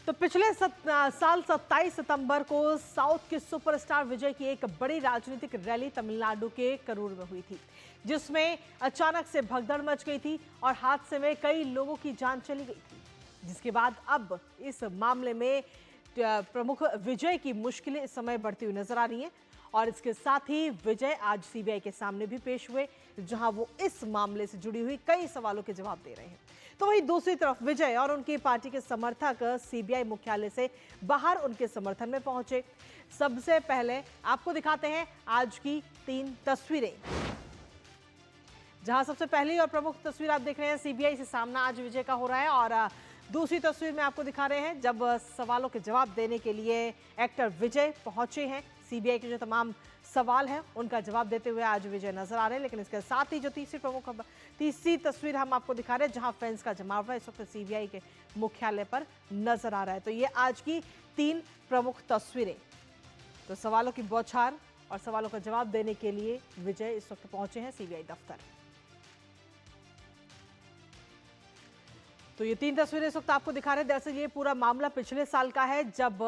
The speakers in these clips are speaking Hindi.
तो पिछले साल 27 सितंबर को साउथ के सुपरस्टार विजय की एक बड़ी राजनीतिक रैली तमिलनाडु के करूर में हुई थी, जिसमें अचानक से भगदड़ मच गई थी और हादसे में कई लोगों की जान चली गई थी, जिसके बाद अब इस मामले में प्रमुख विजय की मुश्किलें इस समय बढ़ती हुई नजर आ रही हैं। और इसके साथ ही विजय आज सीबीआई के सामने भी पेश हुए, जहां वो इस मामले से जुड़ी हुई कई सवालों के जवाब दे रहे हैं। तो वहीं दूसरी तरफ विजय और उनकी पार्टी के समर्थक सीबीआई मुख्यालय से बाहर उनके समर्थन में पहुंचे। सबसे पहले आपको दिखाते हैं आज की 3 तस्वीरें, जहां सबसे पहली और प्रमुख तस्वीर आप देख रहे हैं, सीबीआई से सामना आज विजय का हो रहा है। और दूसरी तस्वीर में आपको दिखा रहे हैं जब सवालों के जवाब देने के लिए एक्टर विजय पहुंचे हैं। सीबीआई के जो तमाम सवाल हैं उनका जवाब देते हुए आज विजय नजर आ रहे हैं। लेकिन इसके साथ ही जो तीसरी तस्वीर हम आपको दिखा रहे हैं, जहां फैंस का जमाव है इस वक्त सीबीआई के मुख्यालय पर नजर आ रहा है। तो ये आज की 3 प्रमुख तस्वीरें। तो सवालों की बौछार और सवालों का जवाब देने के लिए विजय इस वक्त पहुंचे हैं सीबीआई दफ्तर। तो ये 3 तस्वीरें इस वक्त आपको दिखा रहे हैं। दरअसल ये पूरा मामला पिछले साल का है, जब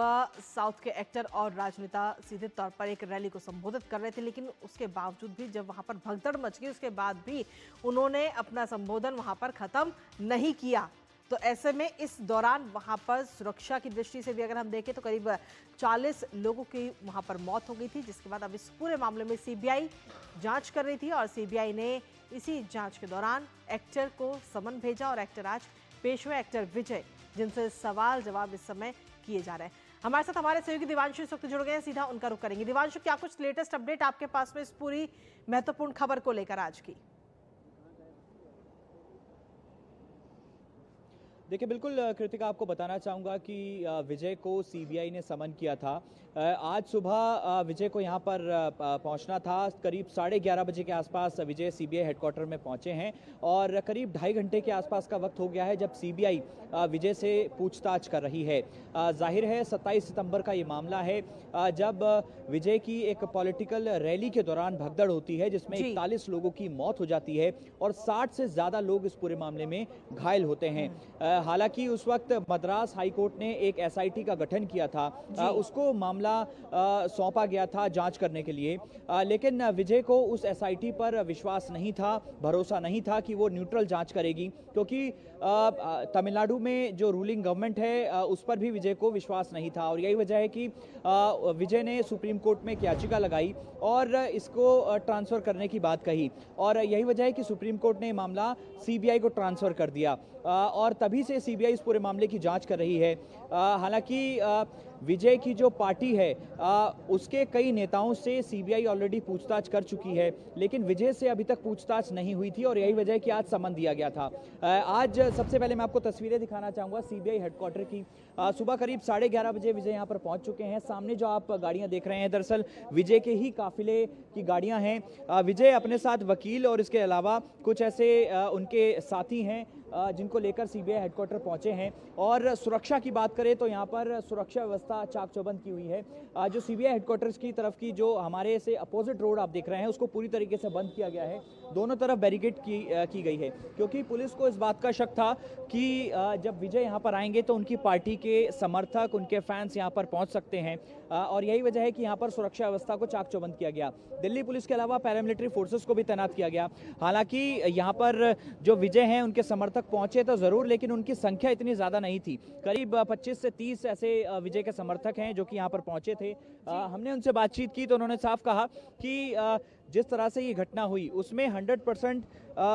साउथ के एक्टर और राजनेता सीधे तौर पर एक रैली को संबोधित कर रहे थे, लेकिन उसके बावजूद भी जब वहां पर भगदड़ मच गई, उसके बाद भी उन्होंने अपना संबोधन वहां पर खत्म नहीं किया। तो ऐसे में इस दौरान वहां पर सुरक्षा की दृष्टि से भी अगर हम देखें तो करीब 40 लोगों की वहां पर मौत हो गई थी, जिसके बाद अब इस पूरे मामले में सीबीआई जांच कर रही थी और सीबीआई ने इसी जांच के दौरान एक्टर को समन भेजा और एक्टर आज पेश हुए, एक्टर विजय, जिनसे सवाल जवाब इस समय किए जा रहे हैं। हमारे साथ हमारे सहयोगी दिवांशु इस वक्त जुड़ गए हैं, सीधा उनका रुख करेंगे। दिवांशु, क्या कुछ लेटेस्ट अपडेट आपके पास में इस पूरी महत्वपूर्ण खबर को लेकर आज की? देखिए, बिल्कुल कृतिका, आपको बताना चाहूँगा कि विजय को सीबीआई ने समन किया था। आज सुबह विजय को यहाँ पर पहुँचना था। करीब 11:30 बजे के आसपास विजय सीबीआई हेडक्वार्टर में पहुँचे हैं और करीब 2.5 घंटे के आसपास का वक्त हो गया है जब सीबीआई विजय से पूछताछ कर रही है। जाहिर है 27 सितंबर का ये मामला है, जब विजय की एक पॉलिटिकल रैली के दौरान भगदड़ होती है, जिसमें 41 लोगों की मौत हो जाती है और 60 से ज़्यादा लोग इस पूरे मामले में घायल होते हैं। हालांकि उस वक्त मद्रास हाई कोर्ट ने एक एसआईटी का गठन किया था, उसको मामला सौंपा गया था जांच करने के लिए, लेकिन विजय को उस एसआईटी पर विश्वास नहीं था, भरोसा नहीं था कि वो न्यूट्रल जांच करेगी, क्योंकि तमिलनाडु में जो रूलिंग गवर्नमेंट है उस पर भी विजय को विश्वास नहीं था। और यही वजह है कि विजय ने सुप्रीम कोर्ट में एक याचिका लगाई और इसको ट्रांसफर करने की बात कही, और यही वजह है कि सुप्रीम कोर्ट ने मामला सीबीआई को ट्रांसफर कर दिया और तभी से सीबीआई इस पूरे मामले की जांच कर रही है। हालांकि विजय की जो पार्टी है उसके कई नेताओं से सीबीआई ऑलरेडी पूछताछ कर चुकी है, लेकिन विजय से अभी तक पूछताछ नहीं हुई थी और यही वजह है कि आज समन दिया गया था। आज सबसे पहले मैं आपको तस्वीरें दिखाना चाहूँगा सीबीआई हेडक्वार्टर की। सुबह करीब 11:30 बजे विजय यहाँ पर पहुँच चुके हैं। सामने जो आप गाड़ियाँ देख रहे हैं, दरअसल विजय के ही काफिले की गाड़ियाँ हैं। विजय अपने साथ वकील और इसके अलावा कुछ ऐसे उनके साथी हैं जिनको लेकर सीबीआई हेडक्वार्टर पहुंचे हैं। और सुरक्षा की बात करें तो यहाँ पर सुरक्षा व्यवस्था चाक चौबंद की हुई है। जो सीबीआई हेडक्वार्टर्स की तरफ की जो हमारे से अपोजिट रोड आप देख रहे हैं, उसको पूरी तरीके से बंद किया गया है। दोनों तरफ बैरिकेड की गई है, क्योंकि पुलिस को इस बात का शक था कि जब विजय यहाँ पर आएंगे तो उनकी पार्टी के समर्थक, उनके फैंस यहाँ पर पहुँच सकते हैं, और यही वजह है कि यहाँ पर सुरक्षा व्यवस्था को चाक चौबंद किया गया। दिल्ली पुलिस के अलावा पैरामिलिट्री फोर्सेस को भी तैनात किया गया। हालांकि यहाँ पर जो विजय हैं उनके समर्थक पहुंचे तो जरूर, लेकिन उनकी संख्या इतनी ज्यादा नहीं थी। करीब 25 से 30 ऐसे विजय के समर्थक हैं जो कि यहाँ पर पहुंचे थे। हमने उनसे बातचीत की तो उन्होंने साफ कहा कि जिस तरह से ये घटना हुई उसमें 100%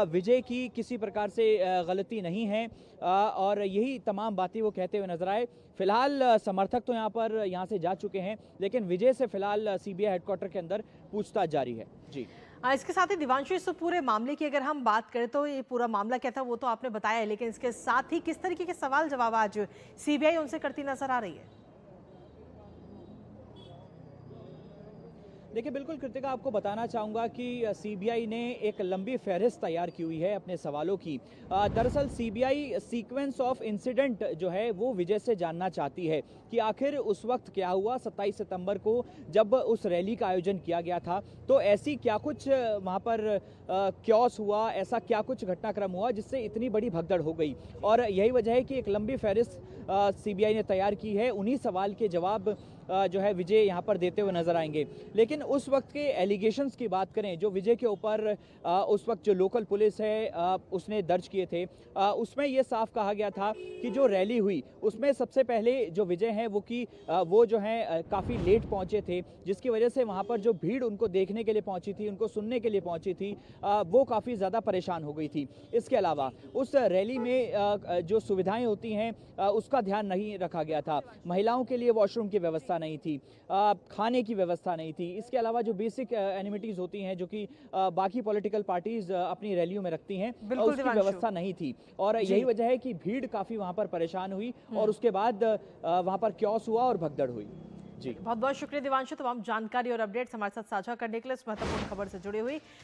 विजय की किसी प्रकार से गलती नहीं है, और यही तमाम बातें वो कहते हुए नजर आए। फिलहाल समर्थक तो यहाँ से जा चुके हैं, लेकिन विजय से फिलहाल सीबीआई हेडक्वार्टर के अंदर पूछताछ जारी है। जी, इसके साथ ही दिवांशु, इस पूरे मामले की अगर हम बात करें तो ये पूरा मामला क्या था वो तो आपने बताया है, लेकिन इसके साथ ही किस तरीके के सवाल जवाब आज सीबीआई उनसे करती नजर आ रही है? देखिए बिल्कुल कृतिका, आपको बताना चाहूँगा कि सीबीआई ने एक लंबी फहरिस्त तैयार की हुई है अपने सवालों की। दरअसल सीबीआई सीक्वेंस ऑफ इंसिडेंट जो है वो विजय से जानना चाहती है कि आखिर उस वक्त क्या हुआ 27 सितंबर को जब उस रैली का आयोजन किया गया था। तो ऐसी क्या कुछ वहाँ पर क्योस हुआ, ऐसा क्या कुछ घटनाक्रम हुआ जिससे इतनी बड़ी भगदड़ हो गई। और यही वजह है कि एक लंबी फहरिस्त सीबीआई ने तैयार की है। उन्हीं सवाल के जवाब जो है विजय यहाँ पर देते हुए नजर आएंगे। लेकिन उस वक्त के एलिगेशंस की बात करें जो विजय के ऊपर उस वक्त जो लोकल पुलिस है उसने दर्ज किए थे, उसमें ये साफ कहा गया था कि जो रैली हुई उसमें सबसे पहले जो विजय हैं वो जो है काफ़ी लेट पहुंचे थे, जिसकी वजह से वहाँ पर जो भीड़ उनको देखने के लिए पहुंची थी, उनको सुनने के लिए पहुंची थी, वो काफ़ी ज़्यादा परेशान हो गई थी। इसके अलावा उस रैली में जो सुविधाएं होती हैं उसका ध्यान नहीं रखा गया था। महिलाओं के लिए वॉशरूम की व्यवस्था नहीं थी, खाने की व्यवस्था नहीं थी। इसके अलावा जो बेसिक एनिमिटीज होती हैं जो कि बाकी पॉलिटिकल पार्टीज अपनी रैलियों में रखती हैं, उसकी व्यवस्था नहीं थी। और यही वजह है कि भीड़ काफी वहां पर परेशान हुई और उसके बाद वहां पर क्योस हुआ और भगदड़ हुई। जी बहुत बहुत शुक्रिया दिवांशु, तमाम जानकारी और अपडेट्स हमारे साथ साझा करने के लिए, इस महत्वपूर्ण खबर से जुड़ी हुई।